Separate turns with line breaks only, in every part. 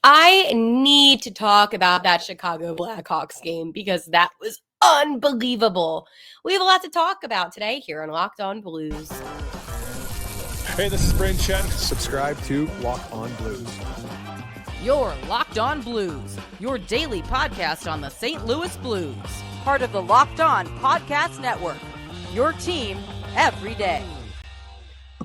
I need to talk about that Chicago Blackhawks game because that was unbelievable. We have a lot to talk about today here on Locked On Blues.
Hey, this is Brayden Chen. Subscribe to Locked On Blues.
You're Locked On Blues, your daily podcast on the St. Louis Blues. Part of the Locked On Podcast Network, your team every day.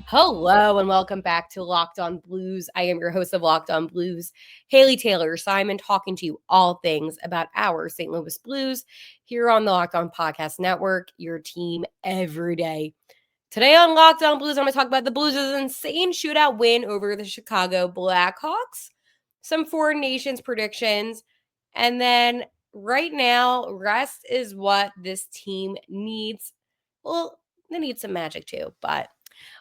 Hello and welcome back to Locked On Blues. I am your host of Locked On Blues, Haley Taylor Simon, talking to you all things about our St. Louis Blues here on the Locked On Podcast Network, your team every day. Today on Locked On Blues, I'm going to talk about the Blues' insane shootout win over the Chicago Blackhawks, some foreign nations predictions, and then right now, rest is what this team needs. Well, they need some magic too, but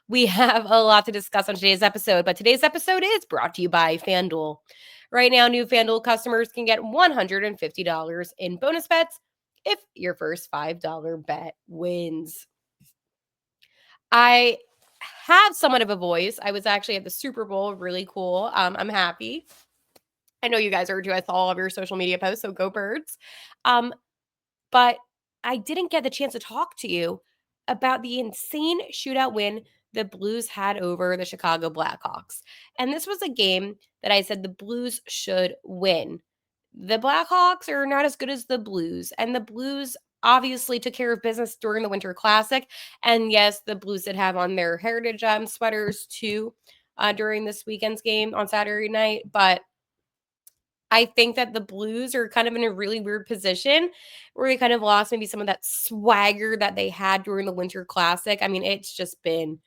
we have a lot to discuss on today's episode. But today's episode is brought to you by FanDuel. Right now, new FanDuel customers can get $150 in bonus bets if your first $5 bet wins. I have somewhat of a voice. I was actually at the Super Bowl. Really cool. I'm happy. I know you guys are too. I saw all of your social media posts, so go Birds. But I didn't get the chance to talk to you about the insane shootout win the Blues had over the Chicago Blackhawks. And this was a game that I said the Blues should win. The Blackhawks are not as good as the Blues, and the Blues obviously took care of business during the Winter Classic. And yes, the Blues did have on their heritage sweaters too during this weekend's game on Saturday night. But I think that the Blues are kind of in a really weird position where they kind of lost maybe some of that swagger that they had during the Winter Classic. I mean, it's just been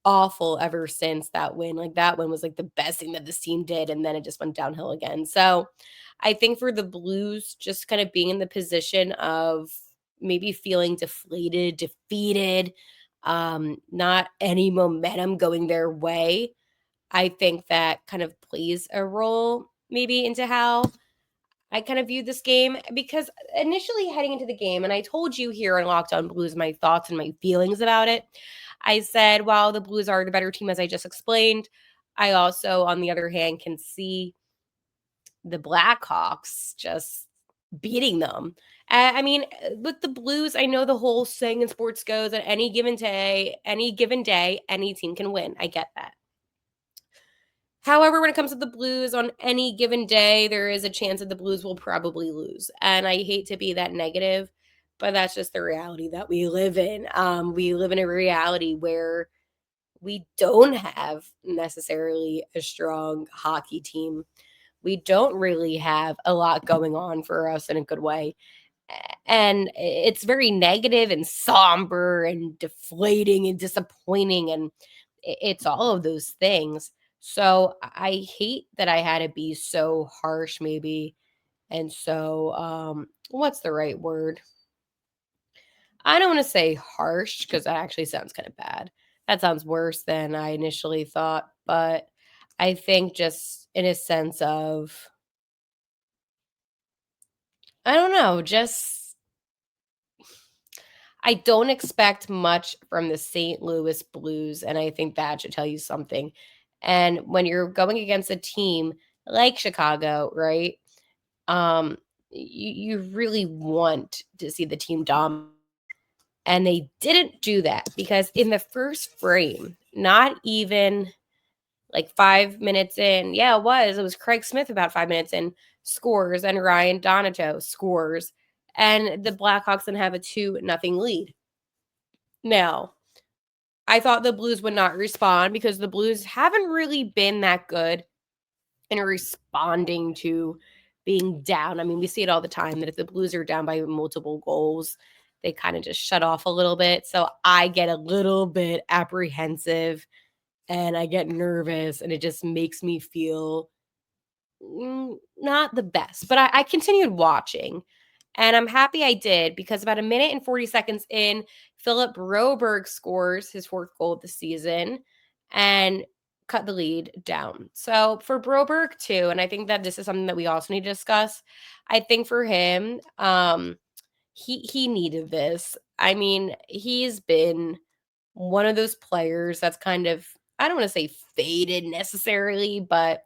awful ever since that win. Like, that win was like the best thing that this team did, and then it just went downhill again. So I think for the Blues, just kind of being in the position of maybe feeling deflated, defeated, not any momentum going their way, I think that kind of plays a role maybe into how I kind of view this game, because initially heading into the game, and I told you here on Locked On Blues my thoughts and my feelings about it. I said, while the Blues are the better team, as I just explained, I also, on the other hand, can see the Blackhawks just beating them. I mean, with the Blues, I know the whole saying in sports goes that any given day, any team can win. I get that. However, when it comes to the Blues, on any given day, there is a chance that the Blues will probably lose. And I hate to be that negative, but that's just the reality that we live in. We live in a reality where we don't have necessarily a strong hockey team. We don't really have a lot going on for us in a good way. And it's very negative and somber and deflating and disappointing. And it's all of those things. So I hate that I had to be so harsh, maybe. And so, what's the right word? I don't want to say harsh because that actually sounds kind of bad. That sounds worse than I initially thought. But I think just in a sense of, I don't know, just I don't expect much from the St. Louis Blues. And I think that should tell you something. And when you're going against a team like Chicago, right? You really want to see the team dominate. And they didn't do that because in the first frame, not even like 5 minutes in, it was Craig Smith about 5 minutes in, scores, and Ryan Donato scores. And the Blackhawks then have a 2-0 lead. Now, I thought the Blues would not respond because the Blues haven't really been that good in responding to being down. I mean, we see it all the time that if the Blues are down by multiple goals, they kind of just shut off a little bit. So I get a little bit apprehensive and I get nervous, and it just makes me feel not the best. But I continued watching. And I'm happy I did, because about 1:40 in, Philip Broberg scores his fourth goal of the season and cut the lead down. So for Broberg too, and I think that this is something that we also need to discuss. I think for him, he needed this. I mean, he's been one of those players that's kind of, I don't want to say faded necessarily, but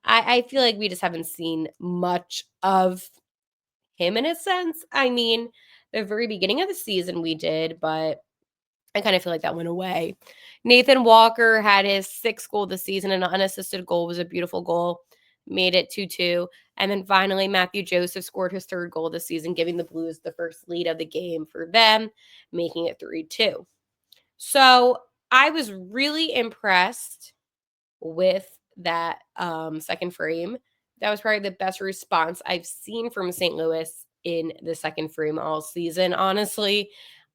I feel like we just haven't seen much of him in a sense. I mean, the very beginning of the season we did, but I kind of feel like that went away. Nathan Walker had his sixth goal this season, and an unassisted goal was a beautiful goal, made it 2-2. And then finally, Matthew Joseph scored his third goal this season, giving the Blues the first lead of the game for them, making it 3-2. So I was really impressed with that second frame. That was probably the best response I've seen from St. Louis in the second frame all season, honestly.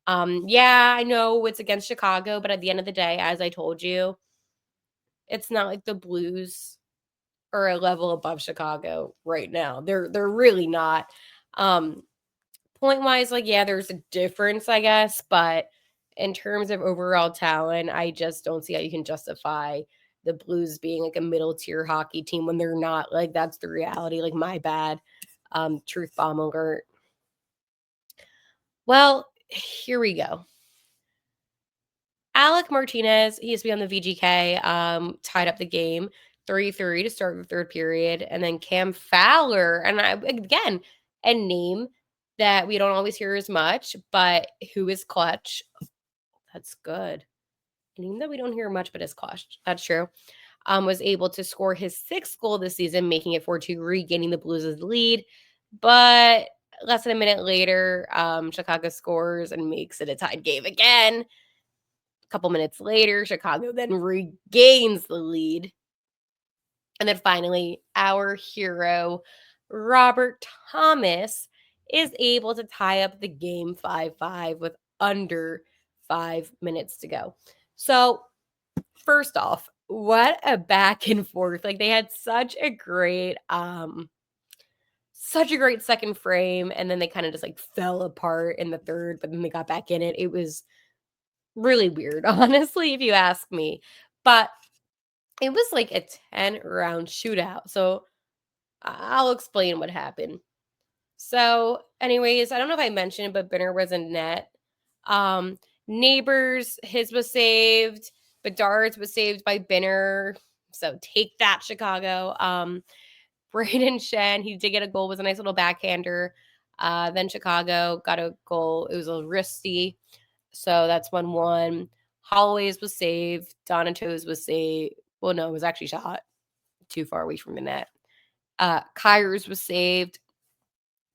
Yeah, I know it's against Chicago, but at the end of the day, as I told you, it's not like the Blues are a level above Chicago right now. They're really not. Um, Point wise, like, yeah, there's a difference, I guess, but in terms of overall talent, I just don't see how you can justify the Blues being like a middle tier hockey team when they're not. Like, that's the reality. Like, my bad. Truth bomb alert. Well, here we go. Alec Martinez, he used to be on the VGK, tied up the game 3-3 to start the third period. And then Cam Fowler, and again, a name that we don't always hear as much, but who is clutch. That's good. A name that we don't hear much, but is clutch. That's true. Was able to score his sixth goal this season, making it 4-2, regaining the Blues' lead. But less than a minute later, Chicago scores and makes it a tied game again. Couple minutes later, Chicago then regains the lead. And then finally, our hero, Robert Thomas, is able to tie up the game 5-5 with under 5 minutes to go. So, first off, what a back and forth. Like, they had such a great second frame, and then they kind of just like fell apart in the third, but then they got back in it. It was really weird, honestly, if you ask me. But it was like a 10-round shootout. So I'll explain what happened. So, anyways, I don't know if I mentioned, but Benner was in net. Neighbors, his was saved. Bedard's was saved by Benner. So take that, Chicago. Braden Shen, he did get a goal, was a nice little backhander. Then Chicago got a goal. It was a wristy. So that's 1-1. Holloway's was saved. Donato's was saved. Well, no, it was actually shot too far away from the net. Kyers was saved.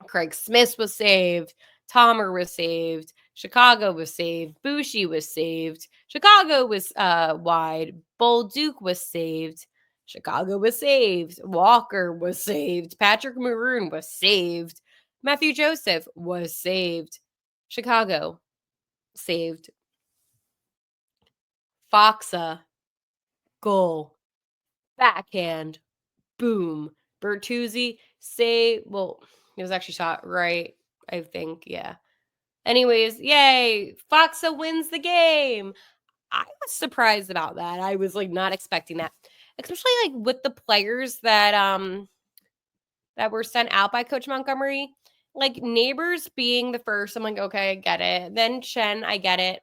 Craig Smith was saved. Tomer was saved. Chicago was saved. Bushi was saved. Chicago was wide. Bolduc was saved. Chicago was saved. Walker was saved. Patrick Maroon was saved. Matthew Joseph was saved. Chicago saved. Foxa, goal, backhand, boom. Bertuzzi, well, it was actually shot right, I think, yeah. Anyways, yay, Foxa wins the game. I was surprised about that. I was, like, not expecting that, especially, like, with the players that were sent out by Coach Montgomery. Like, Neighbors being the first, I'm like, okay, I get it. Then Chen, I get it.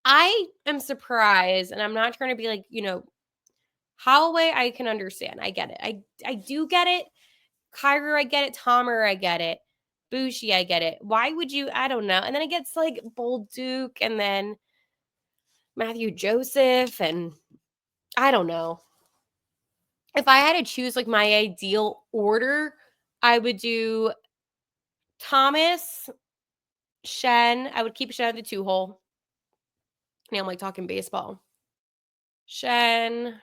I am surprised, and I'm not trying to be like, Holloway, I can understand. I get it. I do get it. Kyra, I get it. Tomer, I get it. Bushi, I get it. Why would you? I don't know. And then it gets like Bolduc and then Matthew Joseph, and I don't know. If I had to choose like my ideal order, I would do Thomas, Shen. I would keep Shen at the 2-hole. Now I'm like talking baseball. Shen,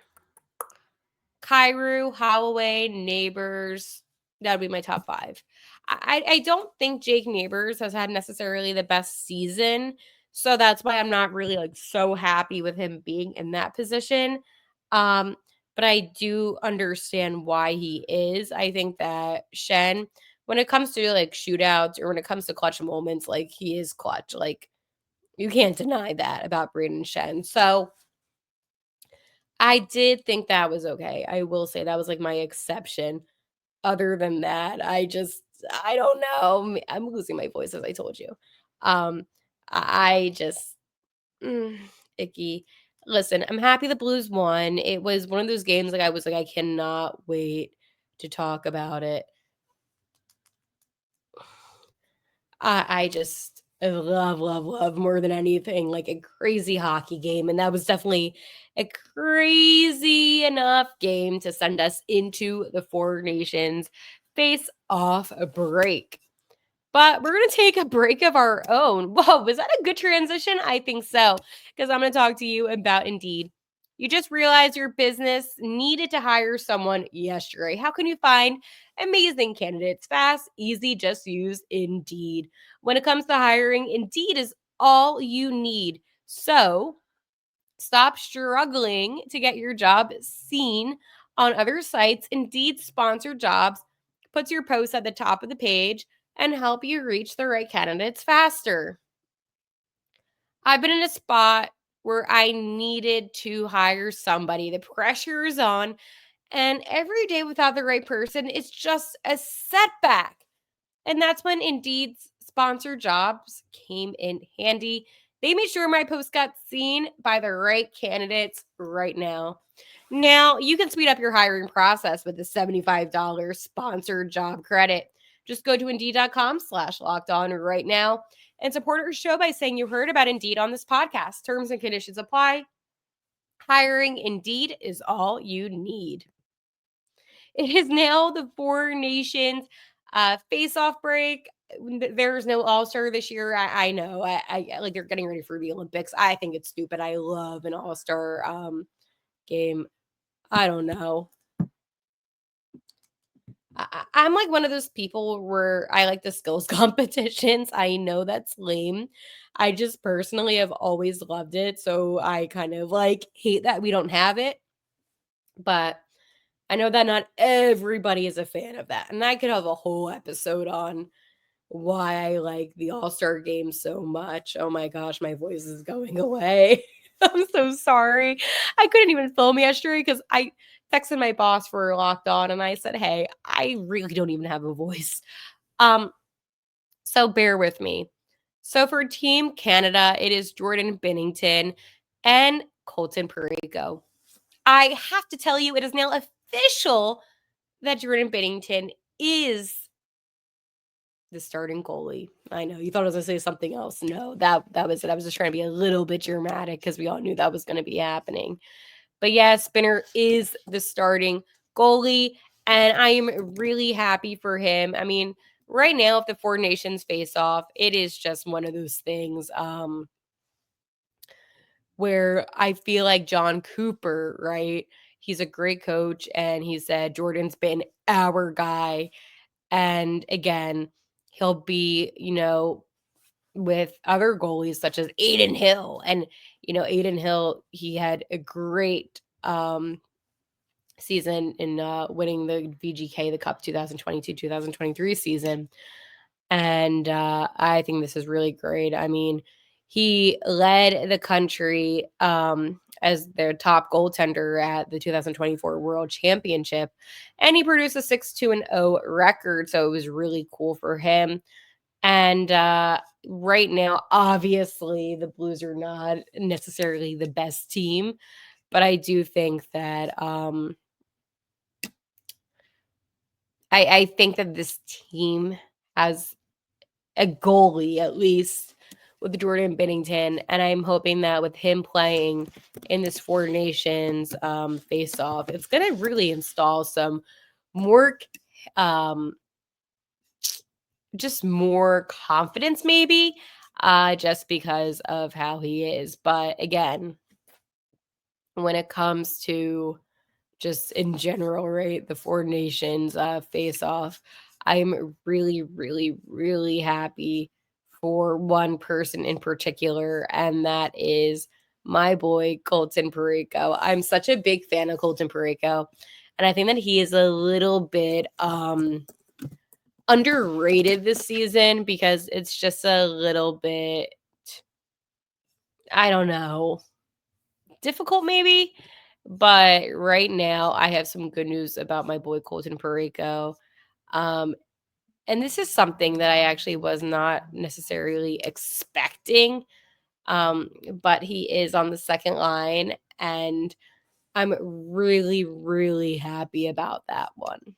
Kyrou, Holloway, Neighbors. That would be my top 5. I don't think Jake Neighbors has had necessarily the best season. So that's why I'm not really like so happy with him being in that position. But I do understand why he is. I think that Shen, when it comes to like shootouts or when it comes to clutch moments, like he is clutch. Like you can't deny that about Braden Shen. So I did think that was okay. I will say that was like my exception. Other than that, I don't know. I'm losing my voice as I told you. I just icky. Listen, I'm happy the Blues won. It was one of those games I was like, I cannot wait to talk about it. I just love more than anything, like a crazy hockey game. And that was definitely a crazy enough game to send us into the Four Nations face off break. But we're going to take a break of our own. Whoa, was that a good transition? I think so, because I'm going to talk to you about Indeed. You just realized your business needed to hire someone yesterday. How can you find amazing candidates fast, easy? Just use Indeed. When it comes to hiring, Indeed is all you need. So stop struggling to get your job seen on other sites. Indeed sponsored jobs puts your post at the top of the page and help you reach the right candidates faster. I've been in a spot where I needed to hire somebody. The pressure is on, and every day without the right person is just a setback. And that's when Indeed's sponsored jobs came in handy. They made sure my post got seen by the right candidates right now. Now, you can speed up your hiring process with the $75 sponsored job credit. Just go to Indeed.com/locked on right now and support our show by saying you heard about Indeed on this podcast. Terms and conditions apply. Hiring Indeed is all you need. It is now the Four Nations face-off break. There's no All-Star this year. I know. I like they're getting ready for the Olympics. I think it's stupid. I love an All-Star game. I don't know. I'm like one of those people where I like the skills competitions. I know that's lame. I just personally have always loved it. So I kind of like hate that we don't have it. But I know that not everybody is a fan of that. And I could have a whole episode on why I like the All-Star game so much. Oh my gosh, my voice is going away. I'm so sorry. I couldn't even film yesterday because I texted my boss for Locked On and I said, "Hey, I really don't even have a voice." Um, so bear with me. So for Team Canada, it is Jordan Binnington and Colton Parayko. I have to tell you, it is now official that Jordan Binnington is the starting goalie. I know you thought I was going to say something else. No, that was it. I was just trying to be a little bit dramatic because we all knew that was going to be happening. But yeah, Spinner is the starting goalie, and I am really happy for him. I mean, right now, if the Four Nations face off, it is just one of those things where I feel like John Cooper, right? He's a great coach, and he said Jordan's been our guy. And again, he'll be, with other goalies such as Aiden Hill. And, Aiden Hill, he had a great season in winning the VGK, the Cup 2022-2023 season. And I think this is really great. I mean, he led the country as their top goaltender at the 2024 World Championship, and he produced a 6-2-0 record. So it was really cool for him. And right now, obviously, the Blues are not necessarily the best team, but I do think that I think that this team has a goalie at least with Jordan Binnington, and I'm hoping that with him playing in this Four Nations face-off, it's going to really install some more, just more confidence, maybe, just because of how he is. But again, when it comes to just in general, right, the Four Nations face-off, I'm really, really, really happy for one person in particular, and that is my boy Colton Parayko. I'm such a big fan of Colton Parayko, and I think that he is a little bit underrated this season because it's just a little bit, I don't know, difficult maybe. But right now, I have some good news about my boy Colton Parayko. Um, and this is something that I actually was not necessarily expecting. But he is on the second line, and I'm really, really happy about that one.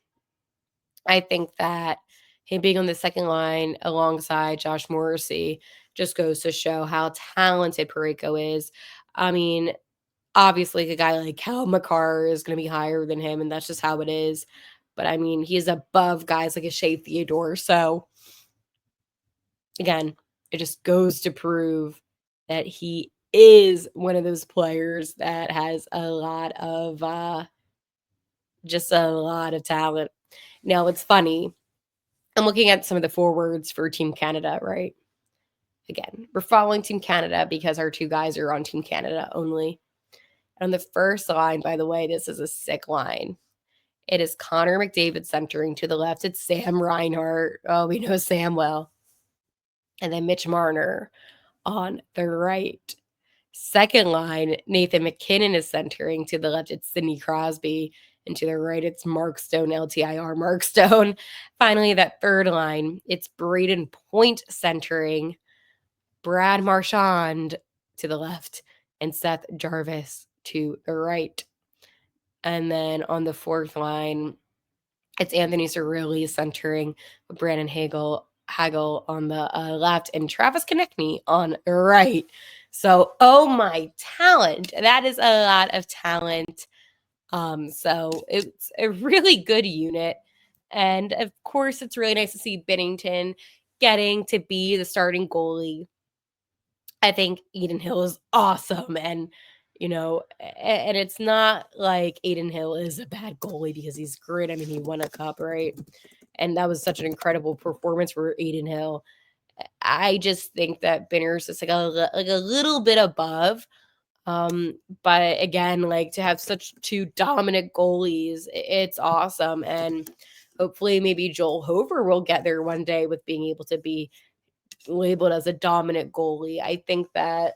I think that him being on the second line alongside Josh Morrissey just goes to show how talented Parayko is. I mean, obviously, a guy like Cal McCarr is going to be higher than him, and that's just how it is. But I mean, he's above guys like a Shea Theodore. So again, it just goes to prove that he is one of those players that has a lot of just a lot of talent. Now, it's funny. I'm looking at some of the forwards for Team Canada, right? Again, we're following Team Canada because our two guys are on Team Canada only. On the first line, by the way, this is a sick line. It is Connor McDavid centering to the left. It's Sam Reinhart. Oh, we know Sam well. And then Mitch Marner on the right. Second line, Nathan McKinnon is centering. To the left, it's Sidney Crosby. And to the right, it's Mark Stone, LTIR Mark Stone. Finally, that third line, it's Braden Point centering. Brad Marchand to the left, and Seth Jarvis to the right. And then on the fourth line, it's Anthony Cirelli centering, Brandon Hagel on the left, and Travis Konechny on the right. So, oh my talent. That is a lot of talent. So it's a really good unit. And of course, it's really nice to see Binnington getting to be the starting goalie. I think Eden Hill is awesome. And, and it's not like Aiden Hill is a bad goalie because he's great. I mean, he won a cup, right? And that was such an incredible performance for Aiden Hill. I just think that Binner's is like a little bit above. But again, like to have such two dominant goalies, it's awesome. And hopefully maybe Joel Hover will get there one day with being able to be labeled as a dominant goalie. I think that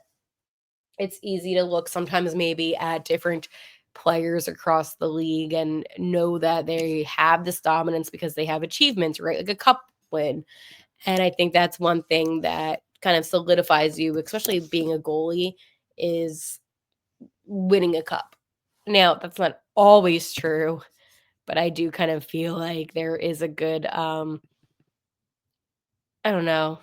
it's easy to look sometimes maybe at different players across the league and know that they have this dominance because they have achievements, right? Like a cup win. And I think that's one thing that kind of solidifies you, especially being a goalie, is winning a cup. Now, that's not always true, but I do kind of feel like there is a good I don't know.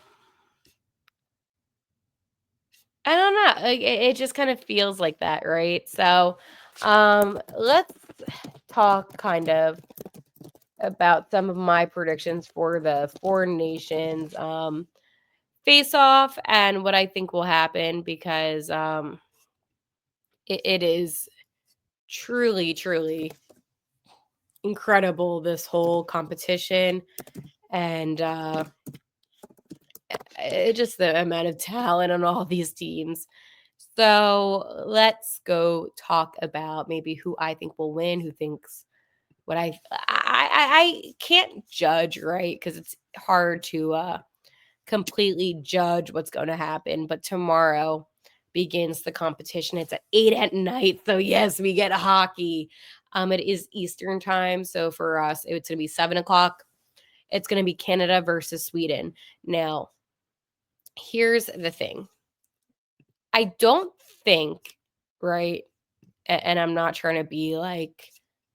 I don't know. Like it just kind of feels like that, right? So, let's talk kind of about some of my predictions for the Four Nations face off and what I think will happen because it is truly, truly incredible, this whole competition. And just the amount of talent on all these teams. So let's go talk about maybe who I think will win, who thinks what I can't judge, right? Because it's hard to completely judge what's going to happen. But tomorrow begins the competition. It's at 8 at night. So yes, we get hockey. It is Eastern time. So for us, it's going to be 7 o'clock. It's going to be Canada versus Sweden. Now, here's the thing. I don't think, right? And I'm not trying to be like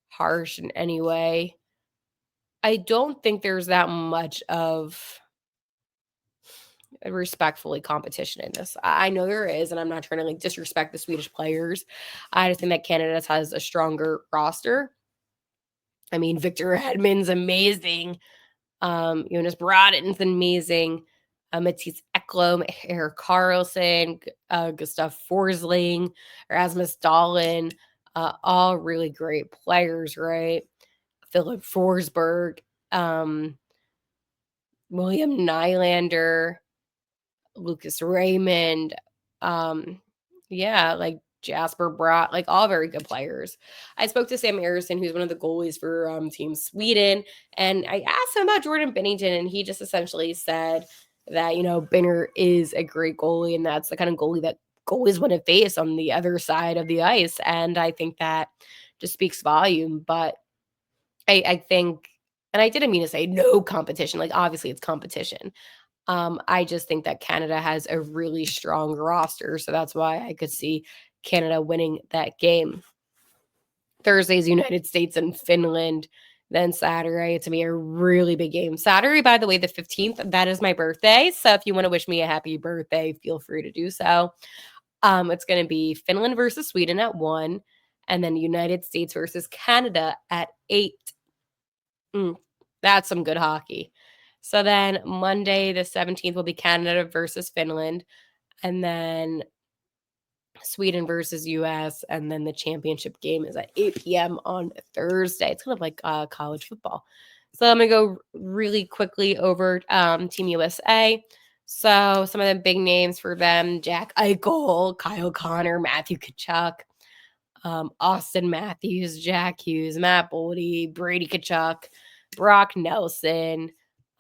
harsh in any way. I don't think there's that much of respectfully competition in this. I know there is, and I'm not trying to like disrespect the Swedish players. I just think that Canada has a stronger roster. I mean, Victor Hedman's amazing. Jonas Brodin's amazing. Matisse Ekholm, Erik Karlsson, Gustav Forsling, Rasmus Dahlin, all really great players, right? Philip Forsberg, William Nylander, Lucas Raymond, like Jasper Bratt, like all very good players. I spoke to Sam Ersson, who's one of the goalies for Team Sweden, and I asked him about Jordan Binnington, and he just essentially said that, Binner is a great goalie, and that's the kind of goalie that goalies want to face on the other side of the ice. And I think that just speaks volume. But I think, and I didn't mean to say no competition, like obviously it's competition. I just think that Canada has a really strong roster, so that's why I could see Canada winning that game. Thursday's United States and Finland. Then Saturday, it's going to be a really big game. Saturday, by the way, the 15th, that is my birthday. So if you want to wish me a happy birthday, feel free to do so. It's going to be Finland versus Sweden at 1, and then United States versus Canada at 8. That's some good hockey. So then Monday, the 17th, will be Canada versus Finland, and then Sweden versus US, and then the championship game is at 8 p.m. on Thursday. It's kind of like college football. So I'm going to go really quickly over Team USA. So some of the big names for them: Jack Eichel, Kyle Connor, Matthew Tkachuk, Austin Matthews, Jack Hughes, Matt Boldy, Brady Tkachuk, Brock Nelson,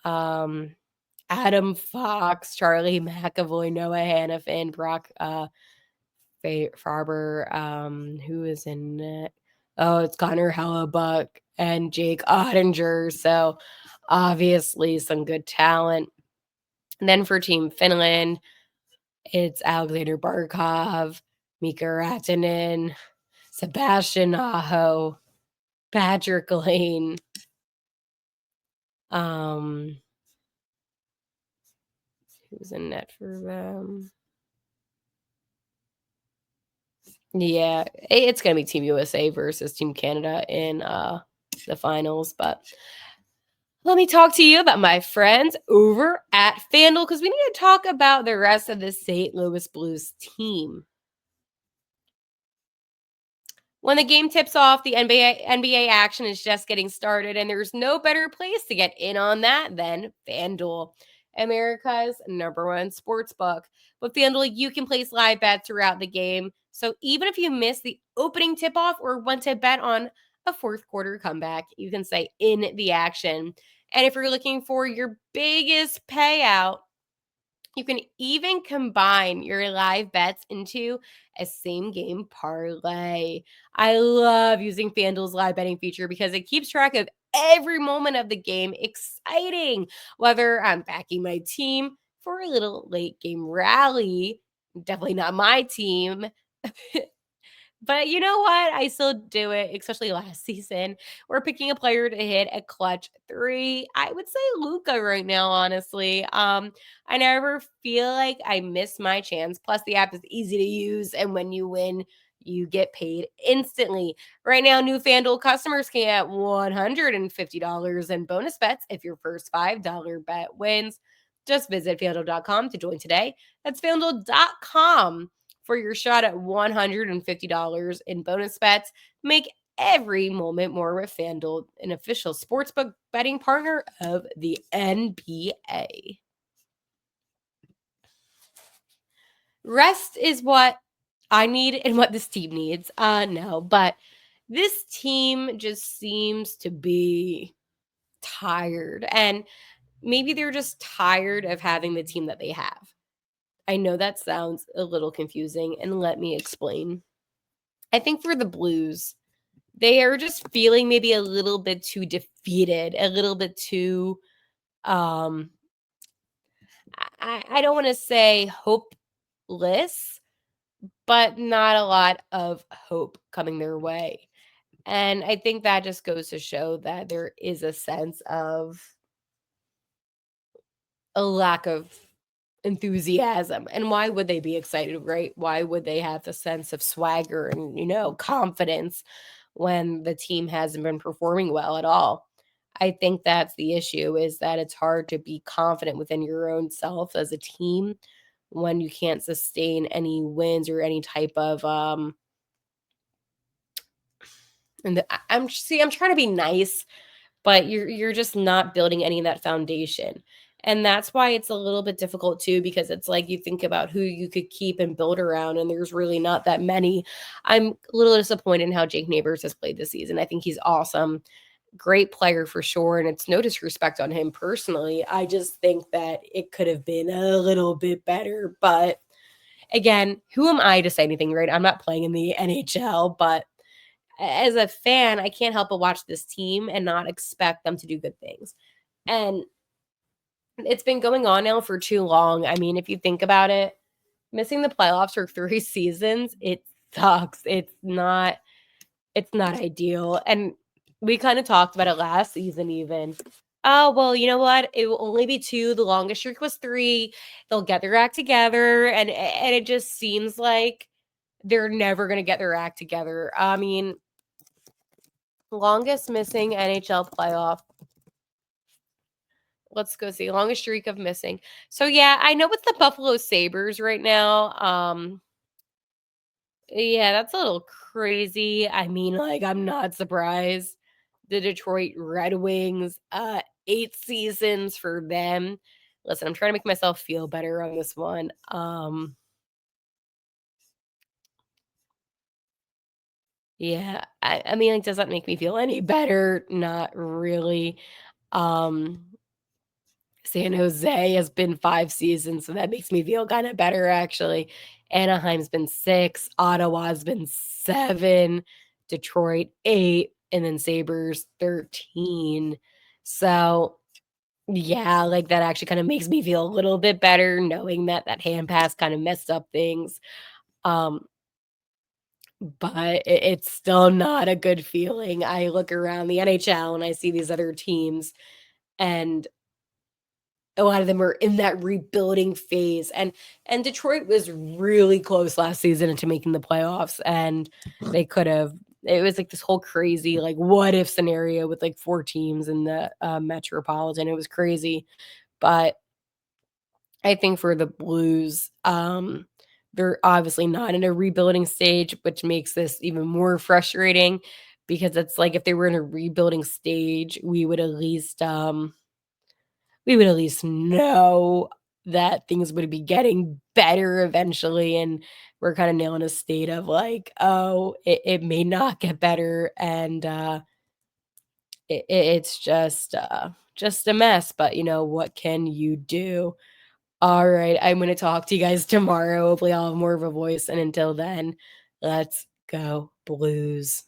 Adam Fox, Charlie McAvoy, Noah Hannafin, Brock Farber, who is in it? Oh, it's Connor Hellebuck and Jake Ottinger. So obviously some good talent. And then for Team Finland, it's Alexander Barkov, Mika Rattanen, Sebastian Aho, Patrick Lane. Who's in net for them? Yeah, it's going to be Team USA versus Team Canada in the finals. But let me talk to you about my friends over at FanDuel, because we need to talk about the rest of the St. Louis Blues team. When the game tips off, the NBA action is just getting started, and there's no better place to get in on that than FanDuel, America's #1 sports book. With FanDuel, you can place live bets throughout the game. So even if you miss the opening tip-off or want to bet on a fourth quarter comeback, you can stay in the action. And if you're looking for your biggest payout, you can even combine your live bets into a same game parlay. I love using FanDuel's live betting feature because it keeps track of every moment of the game exciting, whether I'm backing my team for a little late game rally. Definitely not my team. But you know what? I still do it, especially last season. We're picking a player to hit a clutch 3. I would say Luca right now, honestly. I never feel like I miss my chance. Plus, the app is easy to use, and when you win, you get paid instantly. Right now, new FanDuel customers can get $150 in bonus bets if your first $5 bet wins. Just visit FanDuel.com to join today. That's FanDuel.com for your shot at $150 in bonus bets. Make every moment more with FanDuel, an official sportsbook betting partner of the NBA. Rest is what I need and what this team needs. No, but this team just seems to be tired, and maybe they're just tired of having the team that they have. I know that sounds a little confusing, and let me explain. I think for the Blues, they are just feeling maybe a little bit too defeated, a little bit too, I don't want to say hopeless, but not a lot of hope coming their way. And I think that just goes to show that there is a sense of a lack of enthusiasm. And why would they be excited, right? Why would they have the sense of swagger and, confidence when the team hasn't been performing well at all? I think that's the issue, is that it's hard to be confident within your own self as a team when you can't sustain any wins or any type of I'm trying to be nice, but you're just not building any of that foundation. And that's why it's a little bit difficult too, because it's like you think about who you could keep and build around, and there's really not that many. I'm a little disappointed in how Jake Neighbors has played this season. I think he's awesome. Great player for sure, and it's no disrespect on him personally. I just think that it could have been a little bit better. But again, who am I to say anything, right? I'm not playing in the NHL, but as a fan, I can't help but watch this team and not expect them to do good things. And it's been going on now for too long. I mean, if you think about it, missing the playoffs for 3 seasons, it sucks. It's not ideal. And we kind of talked about it last season even. Oh, well, you know what? It will only be 2. The longest streak was 3. They'll get their act together, and it just seems like they're never going to get their act together. I mean, longest missing NHL playoff. Let's go see. Longest streak of missing. So yeah, I know it's the Buffalo Sabres right now. Yeah, that's a little crazy. I mean, like, I'm not surprised. The Detroit Red Wings, 8 seasons for them. Listen, I'm trying to make myself feel better on this one. Yeah, I mean, like, does that make me feel any better? Not really. Um, San Jose has been 5 seasons, so that makes me feel kinda better, actually. Anaheim's been 6, Ottawa's been 7, Detroit 8, and then Sabres 13. So, yeah, like, that actually kinda makes me feel a little bit better knowing that that hand pass kinda messed up things. Um, but it's still not a good feeling. I look around the NHL and I see these other teams, and a lot of them are in that rebuilding phase, and Detroit was really close last season into making the playoffs, and they could have it was like this whole crazy, like, what if scenario with, like, 4 teams in the, Metropolitan. It was crazy, but I think for the Blues, they're obviously not in a rebuilding stage, which makes this even more frustrating because it's like if they were in a rebuilding stage, we would at least know that things would be getting better eventually, and we're kinda now in a state of like, "Oh, it may not get better," and, it's just a mess, but, you know, what can you do? Alright, I'm gonna talk to you guys tomorrow. Hopefully, I'll have more of a voice, and until then, let's go Blues.